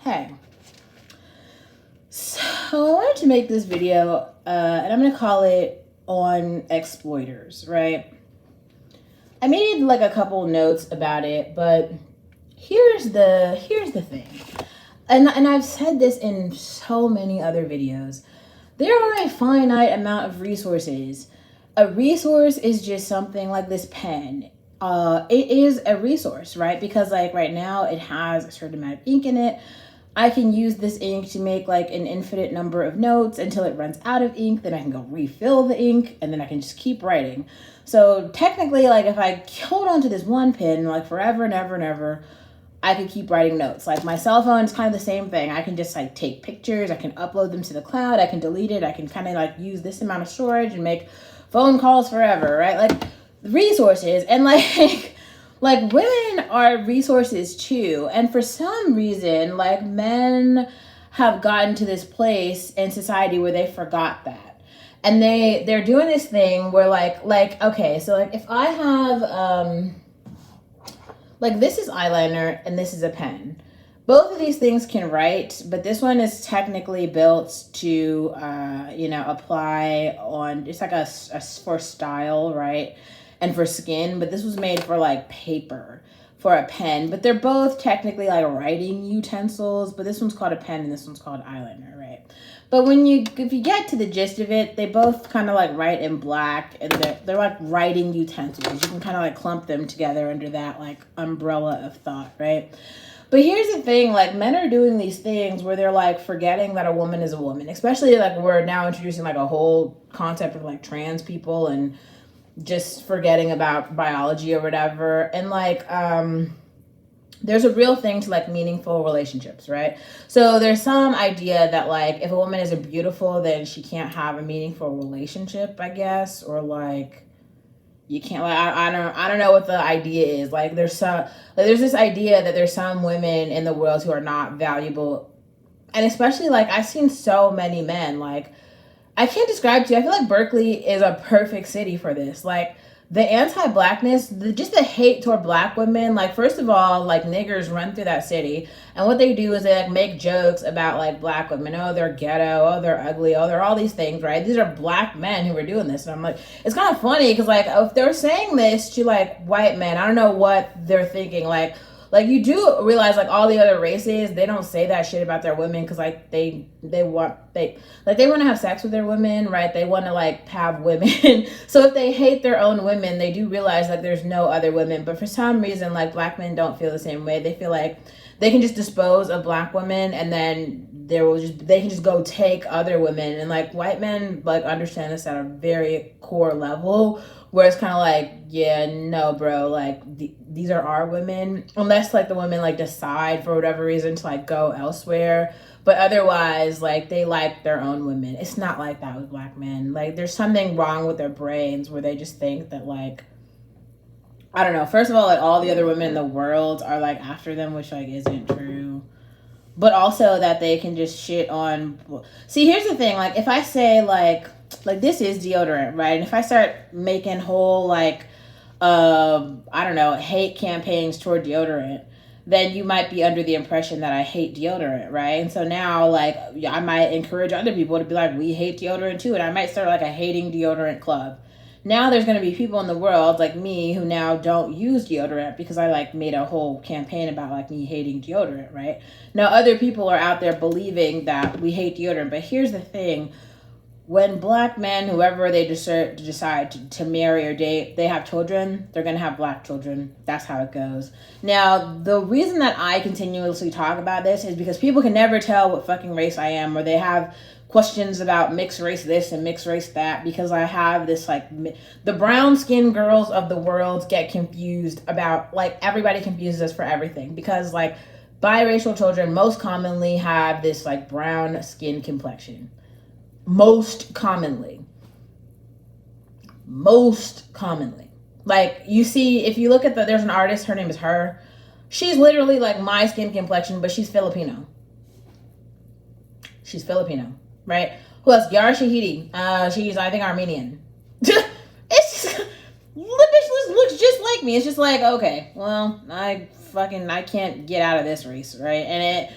Hey, so I wanted to make this video, and I'm gonna call it on exploiters, right? I made like a couple notes about it, but here's the thing, and I've said this in so many other videos. There are a finite amount of resources. A resource is just something like this pen. It is a resource, right? Because like right now it has a certain amount of ink in it. I can use this ink to make like an infinite number of notes until it runs out of ink. Then I can go refill the ink and then I can just keep writing. So technically, like if I hold on to this one pen like forever and ever and ever, I could keep writing notes. Like my cell phone is kind of the same thing. I can just like take pictures. I can upload them to the cloud. I can delete it. I can kind of like use this amount of storage and make phone calls forever, right? Like resources and like women are resources too. And for some reason, like men have gotten to this place in society where they forgot that. And they're doing this thing where like okay, so like if I have like this is eyeliner and this is a pen. Both of these things can write, but this one is technically built to apply on, it's like a for style, right? And for skin, but this was made for like paper, for a pen. But they're both technically like writing utensils, but this one's called a pen and this one's called eyeliner, right? But if you get to the gist of it, they both kind of like write in black, and they're like writing utensils. You can kind of like clump them together under that like umbrella of thought, right? But here's the thing, like men are doing these things where they're like forgetting that a woman is a woman, especially like we're now introducing like a whole concept of like trans people and just forgetting about biology or whatever. And like there's a real thing to like meaningful relationships, right? So there's some idea that like if a woman isn't beautiful, then she can't have a meaningful relationship, I guess, or like you can't, like I don't know what the idea is. Like there's this idea that there's some women in the world who are not valuable, and especially like I've seen so many men, like I can't describe to you. I feel like Berkeley is a perfect city for this. Like the anti-blackness, just the hate toward black women. Like first of all, like niggers run through that city, and what they do is they like make jokes about like black women. Oh, they're ghetto. Oh, they're ugly. Oh, they're all these things, right? These are black men who are doing this, and I'm like, it's kind of funny because like if they're saying this to like white men, I don't know what they're thinking. Like you do realize like all the other races, they don't say that shit about their women because like they want to have sex with their women, right? They want to like have women. So if they hate their own women, they do realize like there's no other women. But for some reason, like black men don't feel the same way. They feel like they can just dispose of black women and then they can just go take other women. And like white men like understand this at a very core level, where it's kind of like, yeah, no, bro, like these are our women, unless like the women like decide for whatever reason to like go elsewhere. But otherwise, like they like their own women. It's not like that with black men. Like there's something wrong with their brains where they just think that like, I don't know. First of all, like all the other women in the world are like after them, which like isn't true. But also that they can just shit on. See, here's the thing. Like if I say like this is deodorant, right? And if I start making whole like I don't know, hate campaigns toward deodorant, then you might be under the impression that I hate deodorant, right? And so now like I might encourage other people to be like, we hate deodorant too, and I might start like a hating deodorant club. Now there's going to be people in the world like me who now don't use deodorant because I like made a whole campaign about like me hating deodorant, right? Now other people are out there believing that we hate deodorant. But here's the thing. When black men, whoever they decide to marry or date, they have children, they're going to have black children. That's how it goes. Now, the reason that I continuously talk about this is because people can never tell what fucking race I am, or they have questions about mixed race this and mixed race that, because I have this like the brown skinned girls of the world get confused about, like everybody confuses us for everything, because like biracial children most commonly have this like brown skin complexion. Most commonly. Like you see, if you look at there's an artist, her name is Her. She's literally like my skin complexion, but she's Filipino. Right? Who else? Yara Shahidi. She's, I think, Armenian. It's just, the bitch looks just like me. It's just like, okay, well, I can't get out of this race, right?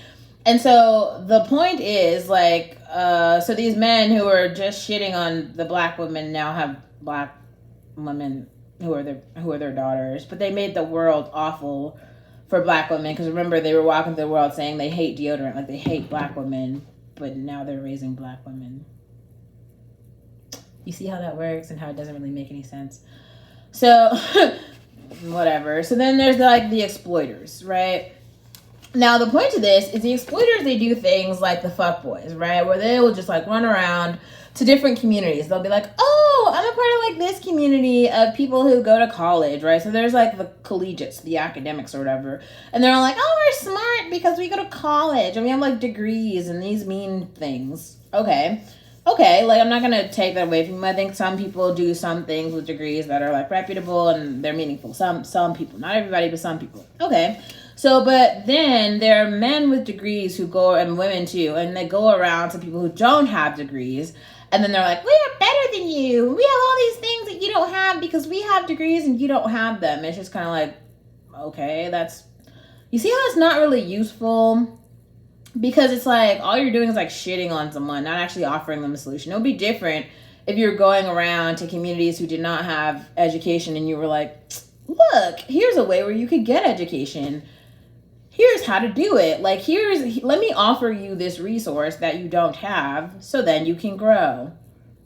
And so the point is, like, so these men who are just shitting on the black women now have black women who are their daughters, but they made the world awful for black women, because remember, they were walking through the world saying they hate deodorant, like they hate black women, but now they're raising black women. You see how that works and how it doesn't really make any sense. So whatever. So then there's like the exploiters, right? Now the point of this is the exploiters, they do things like the fuckboys, right? Where they will just like run around to different communities. They'll be like, oh, I'm a part of like this community of people who go to college, right? So there's like the collegiates, the academics or whatever. And they're all like, oh, we're smart because we go to college and we have like degrees and these mean things. Okay, like I'm not gonna take that away from you. I think some people do some things with degrees that are like reputable and they're meaningful. Some people, not everybody, but some people. Okay. So, but then there are men with degrees who go, and women too, and they go around to people who don't have degrees, and then they're like, we're better than you. We have all these things that you don't have because we have degrees and you don't have them. It's just kind of like, okay, that's, you see how it's not really useful? Because it's like, all you're doing is like shitting on someone, not actually offering them a solution. It would be different if you're going around to communities who did not have education and you were like, look, here's a way where you could get education. Here's how to do it. Like, let me offer you this resource that you don't have so then you can grow.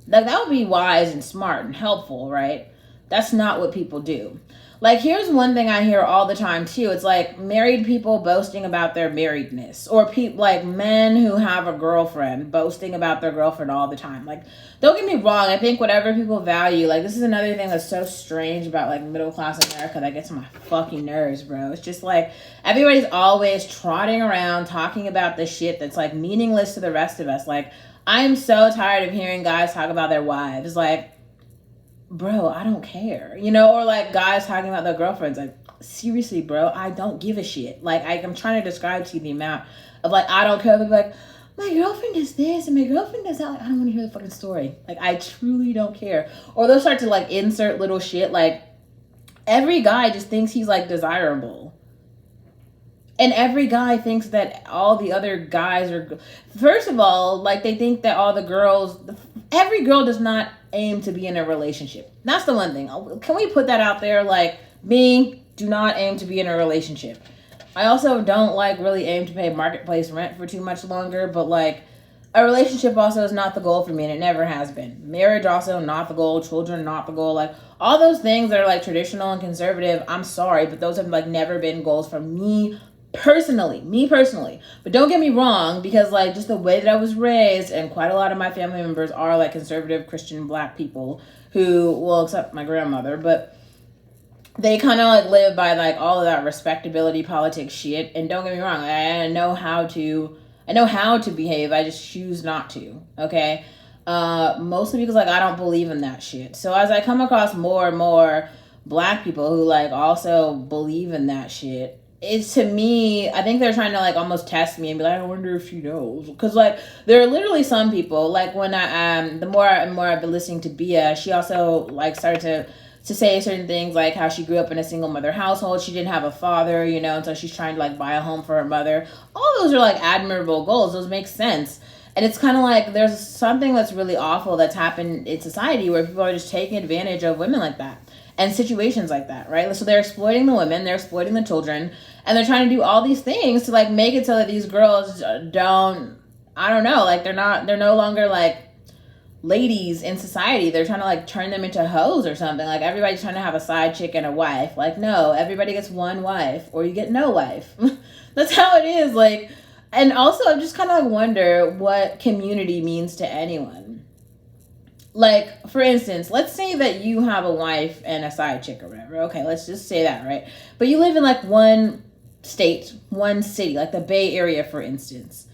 Like, that would be wise and smart and helpful, right? That's not what people do. Like, here's one thing I hear all the time too. It's like married people boasting about their marriedness, or people like men who have a girlfriend boasting about their girlfriend all the time. Like, don't get me wrong. I think whatever people value, like this is another thing that's so strange about like middle class America that gets on my fucking nerves, bro. It's just like everybody's always trotting around talking about this shit that's like meaningless to the rest of us. Like, I'm so tired of hearing guys talk about their wives. Like, bro, I don't care, you know, or like guys talking about their girlfriends. Like, seriously, bro, I don't give a shit. Like, I'm trying to describe to you the amount of like, I don't care. They're like, my girlfriend does this and my girlfriend does that. Like, I don't want to hear the fucking story. Like, I truly don't care. Or they'll start to like insert little shit. Like, every guy just thinks he's like desirable. And every guy thinks that all the other guys are, first of all, like they think that all the girls, every girl does not aim to be in a relationship. That's the one thing. Can we put that out there? Like, me, do not aim to be in a relationship. I also don't like really aim to pay marketplace rent for too much longer, but like a relationship also is not the goal for me, and it never has been. Marriage also not the goal, children not the goal. Like all those things that are like traditional and conservative, I'm sorry, but those have like never been goals for me personally. But don't get me wrong, because like just the way that I was raised, and quite a lot of my family members are like conservative Christian black people who, well, except my grandmother, but they kind of like live by like all of that respectability politics shit. And don't get me wrong, I know how to behave. I just choose not to. Okay. Mostly because like I don't believe in that shit. So as I come across more and more black people who like also believe in that shit, it's, to me, I think they're trying to like almost test me and be like, I wonder if she knows. Because like there are literally some people, like when I the more and more I've been listening to Bia, she also like started to say certain things, like how she grew up in a single mother household. She didn't have a father, you know, and so she's trying to like buy a home for her mother. All those are like admirable goals. Those make sense. And it's kind of like there's something that's really awful that's happened in society where people are just taking advantage of women like that and situations like that, right? So they're exploiting the women, they're exploiting the children, and they're trying to do all these things to like make it so that these girls don't, I don't know, like they're no longer like ladies in society. They're trying to like turn them into hoes or something. Like everybody's trying to have a side chick and a wife. Like, no, everybody gets one wife or you get no wife. That's how it is. Like, and also I just kind of like wonder what community means to anyone. Like, for instance, let's say that you have a wife and a side chick or whatever. Okay, let's just say that, right? But you live in like one state, one city, like the Bay Area, for instance.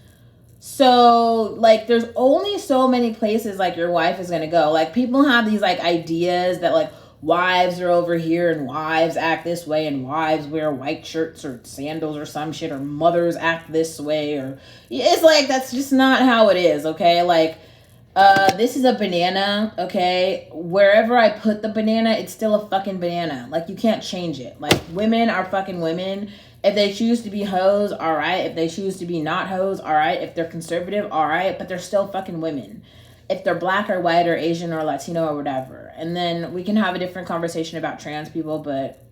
So, like, there's only so many places, like, your wife is going to go. Like, people have these, like, ideas that, like, wives are over here and wives act this way and wives wear white shirts or sandals or some shit, or mothers act this way, or it's like, that's just not how it is, okay? Like, this is a banana, okay? Wherever I put the banana, it's still a fucking banana. Like, you can't change it. Like, women are fucking women, If they choose to be hoes, all right. If they choose to be not hoes, all right. If they're conservative, all right. But they're still fucking women. If they're black or white or Asian or Latino or whatever. And then we can have a different conversation about trans people, but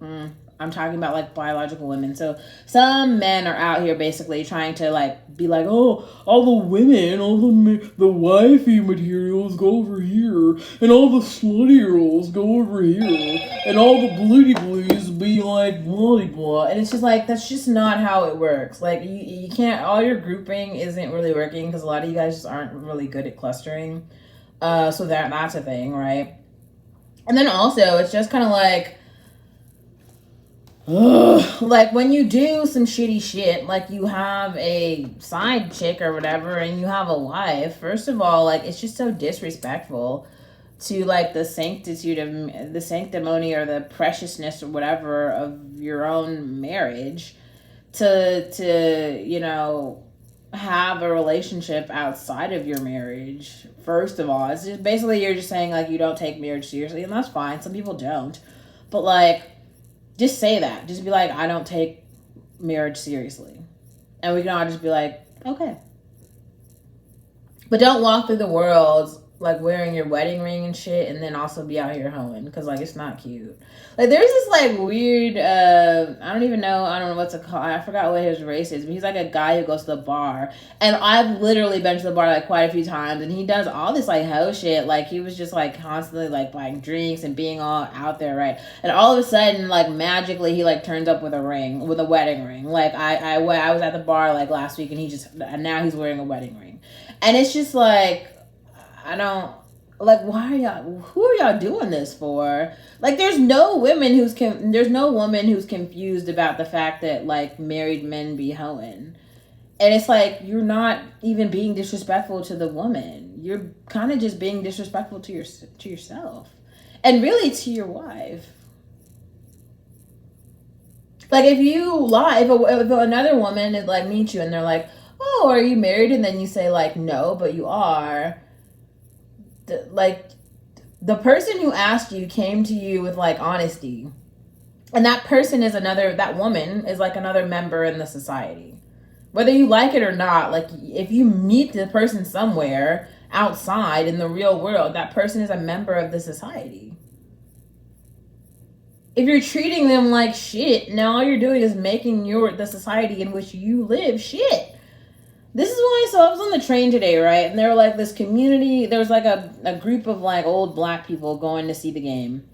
I'm talking about like biological women. So some men are out here basically trying to like be like, oh, all the women, all the wifey materials go over here, and all the slutty girls go over here, and all the bloody blues be like blah blah. And it's just like, that's just not how it works. Like you can't, all your grouping isn't really working because a lot of you guys just aren't really good at clustering. So that's a thing, right? And then also it's just kind of like, like when you do some shitty shit, like you have a side chick or whatever and you have a wife, first of all, like it's just so disrespectful to like the sanctitude of the sanctimony or the preciousness or whatever of your own marriage to you know, have a relationship outside of your marriage. First of all, it's just basically you're just saying like you don't take marriage seriously, and that's fine. Some people don't, but like, just say that. Just be like, I don't take marriage seriously. And we can all just be like, okay. But don't walk through the world like wearing your wedding ring and shit and then also be out here hoeing, because like it's not cute. Like there's this like weird I don't know what's it called. I forgot what his race is, but he's like a guy who goes to the bar, and I've literally been to the bar like quite a few times, and he does all this like hoe shit. Like he was just like constantly like buying drinks and being all out there, right? And all of a sudden like magically he like turns up with a wedding ring. Like I was at the bar like last week, and now he's wearing a wedding ring. And it's just like, I don't, like, who are y'all doing this for? Like, there's no woman who's confused about the fact that, like, married men be hoeing. And it's like, you're not even being disrespectful to the woman. You're kind of just being disrespectful to yourself. And really to your wife. Like, if you lie, if another woman is, like, meets you and they're like, oh, are you married? And then you say, like, no, but you are. The person who asked you came to you with like honesty, and that woman is like another member in the society, whether you like it or not. Like if you meet the person somewhere outside in the real world, that person is a member of the society. If you're treating them like shit, now all you're doing is making the society in which you live shit. This is why, so I was on the train today, right? And there were like this community, there was like a group of like old black people going to see the game.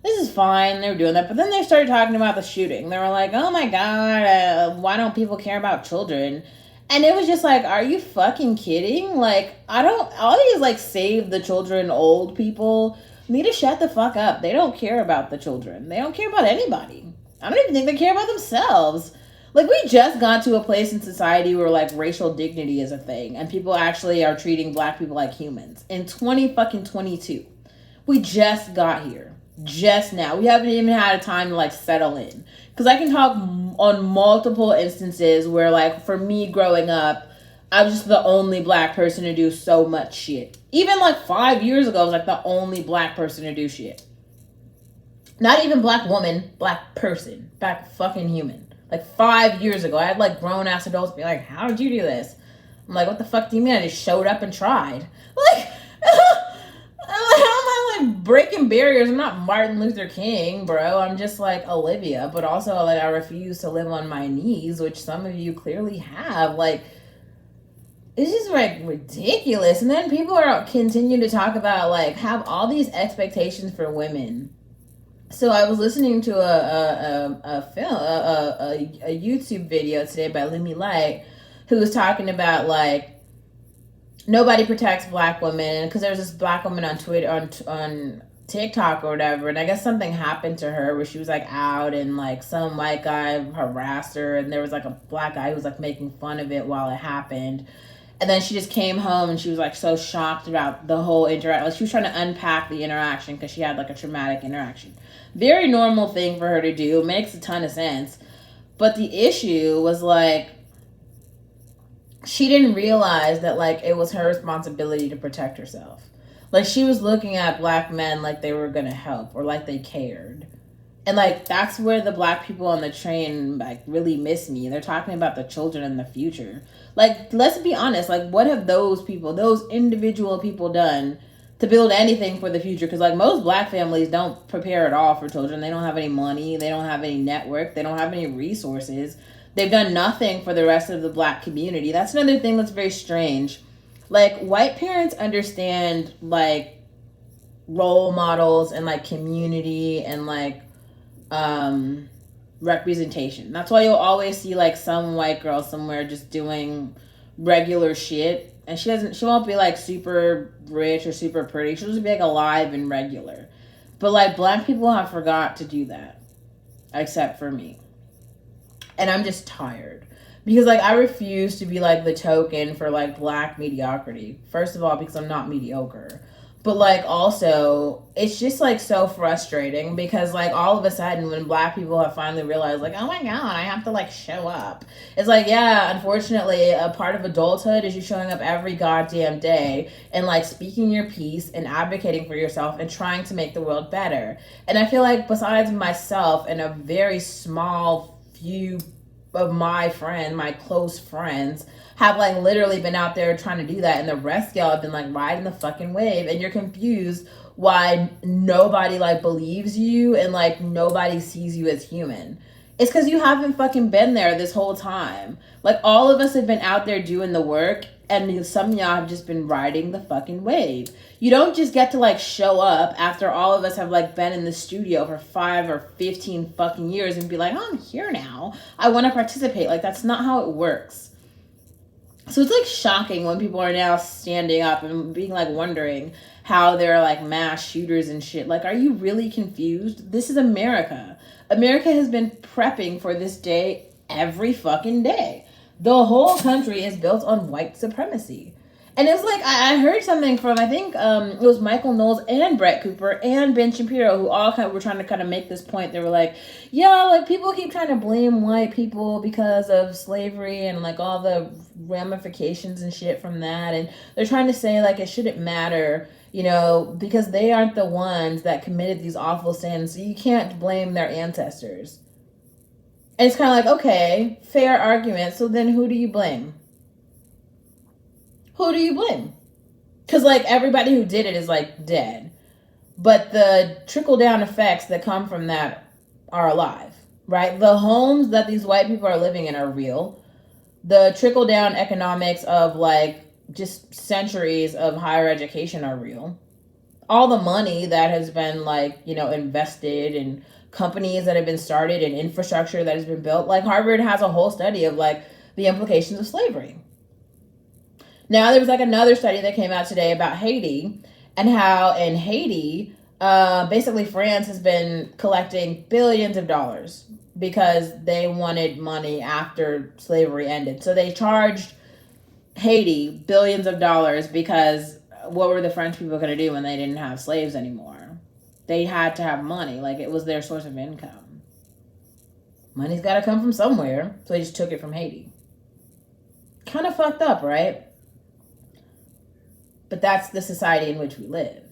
This is fine, they were doing that. But then they started talking about the shooting. They were like, oh my God, why don't people care about children? And it was just like, are you fucking kidding? Like, all these like save the children old people need to shut the fuck up. They don't care about the children. They don't care about anybody. I don't even think they care about themselves. Like, we just got to a place in society where, like, racial dignity is a thing. And people actually are treating black people like humans. In 2022. We just got here. Just now. We haven't even had a time to, like, settle in. Because I can talk on multiple instances where, like, for me growing up, I was just the only black person to do so much shit. Even, like, 5 years ago, I was, like, the only black person to do shit. Not even black woman. Black person. Black fucking human. Like 5 years ago, I had like grown ass adults be like, how did you do this? I'm like, what the fuck do you mean? I just showed up and tried. Like, how am I like breaking barriers? I'm not Martin Luther King, bro. I'm just like Olivia, but also like I refuse to live on my knees, which some of you clearly have. Like, it's just like ridiculous. And then people are continue to talk about like have all these expectations for women. So I was listening to a YouTube video today by Lumi Light, who was talking about like nobody protects black women, because there was this black woman on Twitter on TikTok or whatever, and I guess something happened to her where she was like out and like some white guy harassed her, and there was like a black guy who was like making fun of it while it happened. And then she just came home and she was like so shocked about the whole interaction. Like she was trying to unpack the interaction because she had like a traumatic interaction. Very normal thing for her to do. Makes a ton of sense. But the issue was like, she didn't realize that like it was her responsibility to protect herself. Like she was looking at black men like they were going to help or like they cared. And like that's where the black people on the train like really miss me. They're talking about the children in the future. Like, let's be honest, like what have those people, those individual people done to build anything for the future? Because like most black families don't prepare at all for children. They don't have any money, they don't have any network, they don't have any resources. They've done nothing for the rest of the black community. That's another thing that's very strange. Like white parents understand like role models and like community and like representation. That's why you'll always see like some white girl somewhere just doing regular shit, and she won't be like super rich or super pretty. She'll just be like alive and regular. But like black people have forgot to do that, except for me. And I'm just tired because like I refuse to be like the token for like black mediocrity. First of all, because I'm not mediocre. But like also it's just like so frustrating because like all of a sudden when black people have finally realized like, oh my god, I have to like show up, it's like, yeah, unfortunately a part of adulthood is you showing up every goddamn day and like speaking your piece and advocating for yourself and trying to make the world better. And I feel like besides myself and a very small few of my close friends have like literally been out there trying to do that, and the rest of y'all have been like riding the fucking wave, and you're confused why nobody like believes you and like nobody sees you as human. It's because you haven't fucking been there this whole time. Like all of us have been out there doing the work, and some of y'all have just been riding the fucking wave. You don't just get to like show up after all of us have like been in the studio for 5 or 15 fucking years and be like, oh, I'm here now, I want to participate. Like that's not how it works. So it's like shocking when people are now standing up and being like wondering how they're like mass shooters and shit. Like, are you really confused? This is America. America has been prepping for this day every fucking day. The whole country is built on white supremacy. And it's like, I heard something from, I think it was Michael Knowles and Brett Cooper and Ben Shapiro, who all kind of were trying to kind of make this point. They were like, yeah, like people keep trying to blame white people because of slavery and like all the ramifications and shit from that. And they're trying to say like it shouldn't matter, you know, because they aren't the ones that committed these awful sins. So you can't blame their ancestors. And it's kind of like, okay, fair argument. So then who do you blame? Who do you blame? Because like everybody who did it is like dead. But the trickle down effects that come from that are alive, right? The homes that these white people are living in are real. The trickle down economics of like just centuries of higher education are real. All the money that has been like, you know, invested in companies that have been started and infrastructure that has been built. Like Harvard has a whole study of like the implications of slavery. Now, there was like another study that came out today about Haiti and how in Haiti, basically France has been collecting billions of dollars because they wanted money after slavery ended. So they charged Haiti billions of dollars because what were the French people going to do when they didn't have slaves anymore? They had to have money. Like it was their source of income. Money's got to come from somewhere. So they just took it from Haiti. Kind of fucked up, right? But that's the society in which we live.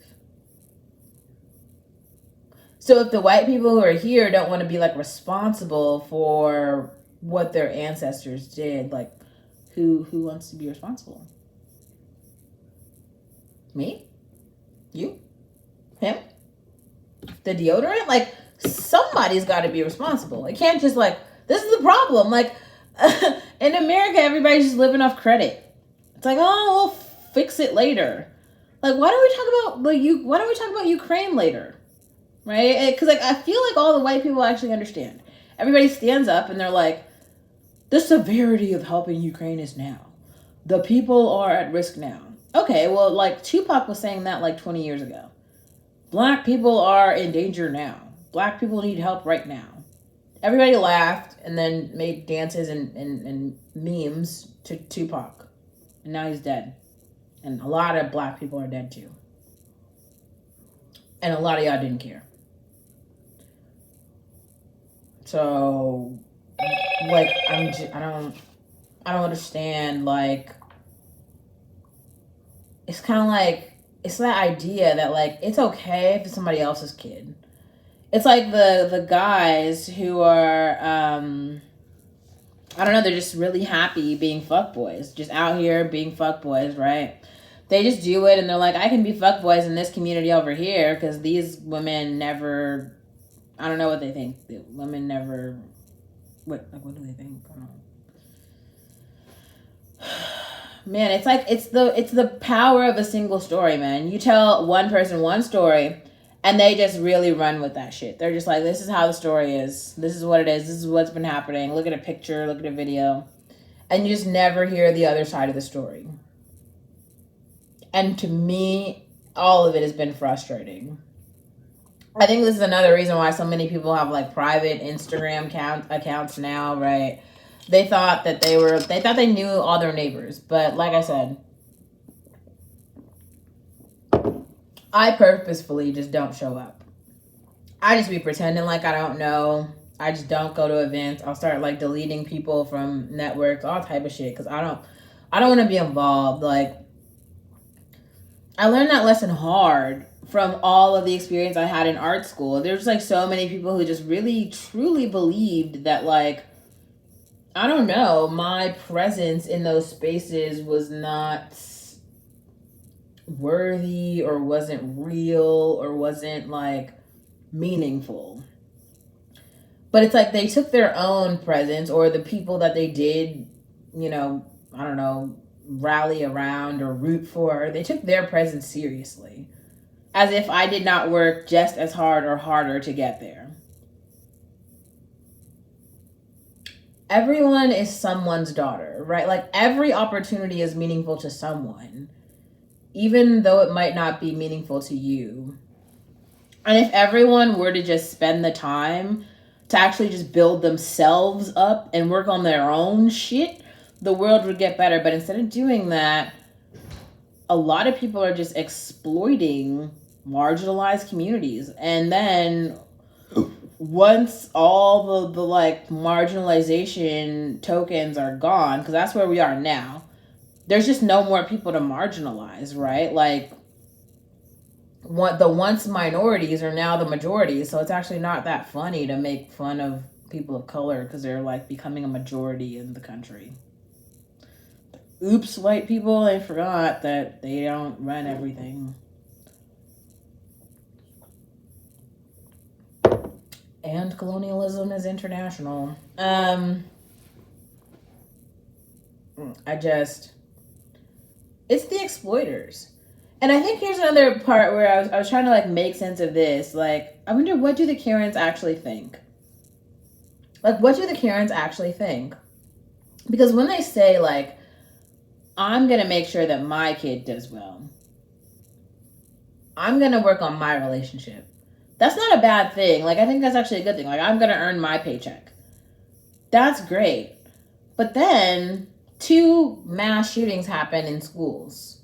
So if the white people who are here don't want to be like responsible for what their ancestors did, like who wants to be responsible? Me? You? Him? The deodorant? Like somebody's got to be responsible. It can't just like, this is the problem. Like in America, everybody's just living off credit. It's like, oh, we'll fix it later. Like, why don't we talk about Ukraine later? Right? Because like I feel like all the white people actually understand. Everybody stands up and they're like, the severity of helping Ukraine is now. The people are at risk now. Okay, well, like Tupac was saying that like 20 years ago. Black people are in danger now. Black people need help right now. Everybody laughed and then made dances and memes to Tupac. And now he's dead. And a lot of black people are dead too. And a lot of y'all didn't care. So, like, I don't understand, like, it's kind of like, it's that idea that, like, it's okay if it's somebody else's kid. It's like the guys who are I don't know, they're just really happy being fuckboys, just out here being fuckboys, right? They just do it and they're like, I can be fuckboys in this community over here because these women never, I don't know what they think. The women never, what do they think? I don't know. Man, it's like it's the power of a single story, man. You tell one person one story and they just really run with that shit. They're just like, this is how the story is. This is what it is. This is what's been happening. Look at a picture, look at a video. And you just never hear the other side of the story. And to me, all of it has been frustrating. I think this is another reason why so many people have like private Instagram accounts now, right? They thought they knew all their neighbors, but like I said, I purposefully just don't show up. I just be pretending like I don't know. I just don't go to events. I'll start like deleting people from networks, all type of shit, because I don't want to be involved. Like, I learned that lesson hard from all of the experience I had in art school. There's like so many people who just really truly believed that, like, I don't know, my presence in those spaces was not worthy or wasn't real or wasn't like meaningful. But it's like they took their own presence or the people that they did, you know, I don't know, rally around or root for, they took their presence seriously. As if I did not work just as hard or harder to get there. Everyone is someone's daughter, right? Like every opportunity is meaningful to someone, even though it might not be meaningful to you. And if everyone were to just spend the time to actually just build themselves up and work on their own shit, the world would get better. But instead of doing that, a lot of people are just exploiting marginalized communities. And then once all the like marginalization tokens are gone, because that's where we are now, there's just no more people to marginalize, right? Like, the once minorities are now the majority, so it's actually not that funny to make fun of people of color because they're like becoming a majority in the country. Oops, white people, they forgot that they don't run everything. And colonialism is international. It's the exploiters. And I think here's another part where I was trying to like make sense of this. Like, I wonder, what do the Karens actually think? Like, what do the Karens actually think? Because when they say like, I'm going to make sure that my kid does well, I'm going to work on my relationship, that's not a bad thing. Like, I think that's actually a good thing. Like, I'm going to earn my paycheck. That's great. But then 2 mass shootings happen in schools.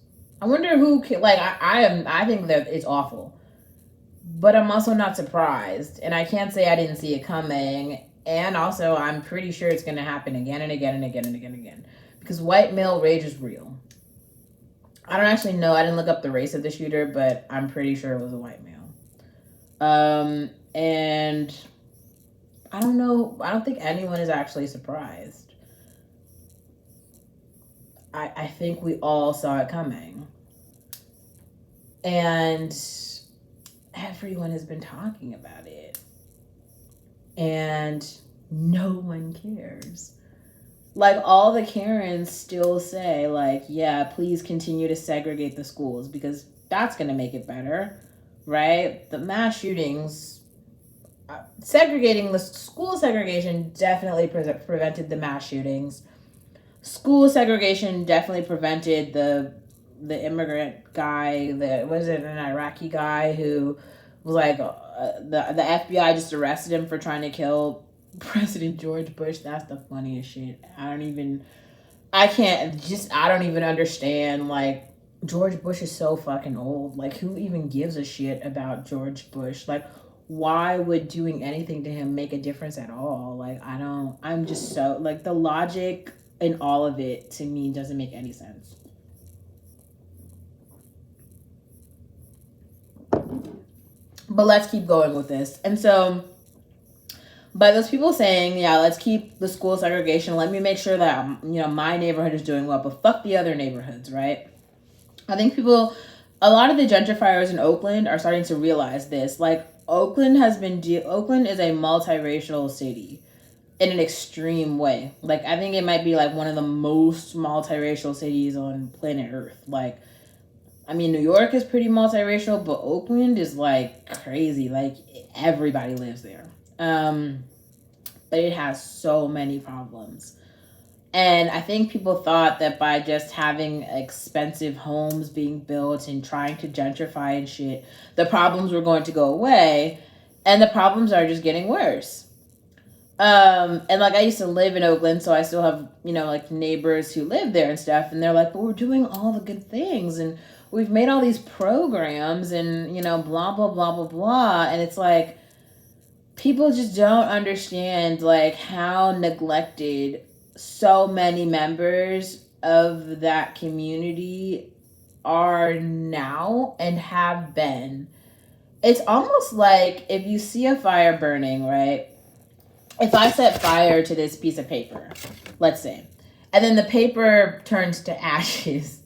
I wonder who, like, I think that it's awful. But I'm also not surprised. And I can't say I didn't see it coming. And also, I'm pretty sure it's going to happen again and again and again and again and again. Because white male rage is real. I don't actually know. I didn't look up the race of the shooter, but I'm pretty sure it was a white male. And I don't know. I don't think anyone is actually surprised. I think we all saw it coming. And everyone has been talking about it. And no one cares. Like, all the Karens still say, like, yeah, please continue to segregate the schools because that's going to make it better, right? The mass shootings, segregating the school segregation definitely prevented the mass shootings. School segregation definitely prevented the immigrant guy, an Iraqi guy who was like, the FBI just arrested him for trying to kill President George Bush. That's the funniest shit. I don't even understand. Like, George Bush is so fucking old. Like, who even gives a shit about George Bush? Like, why would doing anything to him make a difference at all? Like, I'm just so, like, the logic in all of it to me doesn't make any sense. But let's keep going with this. And so, by those people saying, yeah, let's keep the school segregation, let me make sure that, my neighborhood is doing well, but fuck the other neighborhoods, right? I think a lot of the gentrifiers in Oakland are starting to realize this. Like, Oakland is a multiracial city in an extreme way. Like, I think it might be like one of the most multiracial cities on planet Earth. Like, I mean, New York is pretty multiracial, but Oakland is like crazy. Like, everybody lives there. But it has so many problems. And I think people thought that by just having expensive homes being built and trying to gentrify and shit, the problems were going to go away. And the problems are just getting worse. And like, I used to live in Oakland, so I still have, like, neighbors who live there and stuff. And they're like, but we're doing all the good things. And we've made all these programs and, blah, blah, blah, blah, blah. And it's like, people just don't understand, like, how neglected so many members of that community are now and have been. It's almost like if you see a fire burning, right? If I set fire to this piece of paper, let's say, and then the paper turns to ashes.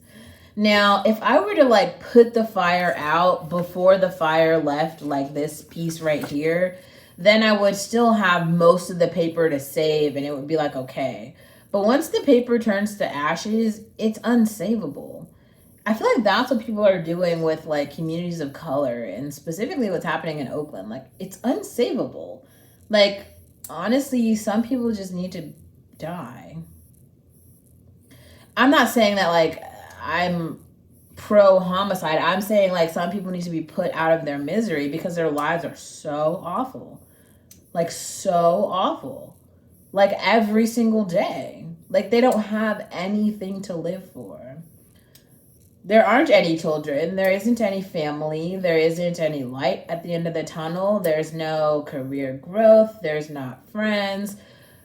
Now, if I were to, like, put the fire out before the fire left, like this piece right here, then I would still have most of the paper to save and it would be like, okay. But once the paper turns to ashes, it's unsavable. I feel like that's what people are doing with, like, communities of color and specifically what's happening in Oakland. Like, it's unsavable. Like, honestly, some people just need to die. I'm not saying that, like, I'm pro homicide. I'm saying, like, some people need to be put out of their misery because their lives are so awful. Like, so awful. Like, every single day. Like, they don't have anything to live for. There aren't any children. There isn't any family. There isn't any light at the end of the tunnel. There's no career growth. There's not friends.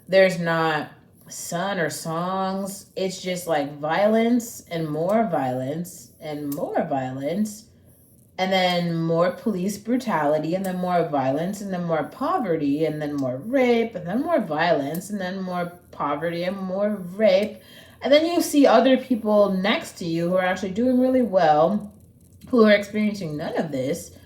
There's not sun or songs. It's just like violence and more violence and more violence. And then more police brutality, and then more violence, and then more poverty, and then more rape, and then more violence, and then more poverty and more rape. And then you see other people next to you who are actually doing really well, who are experiencing none of this,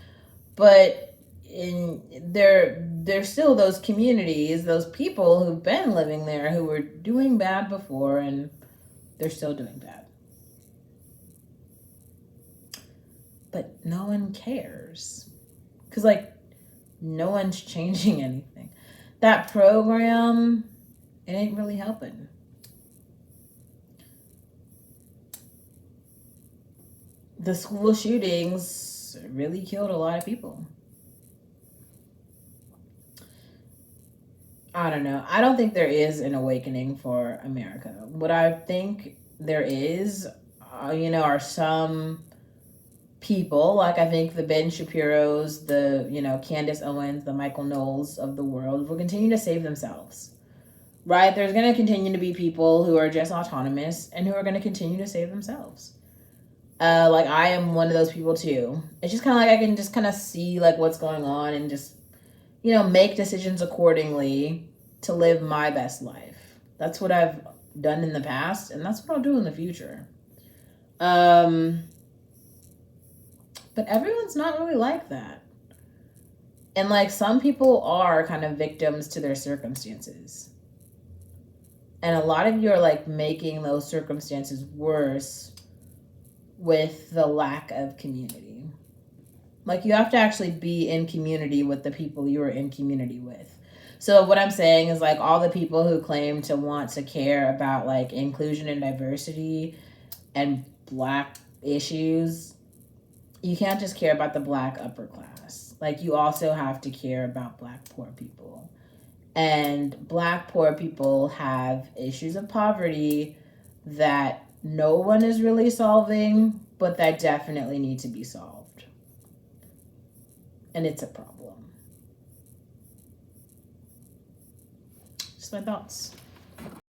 but there's still those communities, those people who've been living there who were doing bad before, and they're still doing bad. But no one cares. Because, like, no one's changing anything. That program, it ain't really helping. The school shootings really killed a lot of people. I don't know. I don't think there is an awakening for America. What I think there is, are some people, like, I think the Ben Shapiros, the, Candace Owens, the Michael Knowles of the world will continue to save themselves, right? There's going to continue to be people who are just autonomous and who are going to continue to save themselves. Like, I am one of those people too. It's just kind of like I can just kind of see, like, what's going on and just, make decisions accordingly to live my best life. That's what I've done in the past, and that's what I'll do in the future. But everyone's not really like that. And, like, some people are kind of victims to their circumstances. And a lot of you are, like, making those circumstances worse with the lack of community. Like, you have to actually be in community with the people you are in community with. So what I'm saying is, like, all the people who claim to want to care about, like, inclusion and diversity and Black issues, you can't just care about the Black upper class. Like, you also have to care about Black poor people. And Black poor people have issues of poverty that no one is really solving, but that definitely need to be solved. And it's a problem. Just my thoughts.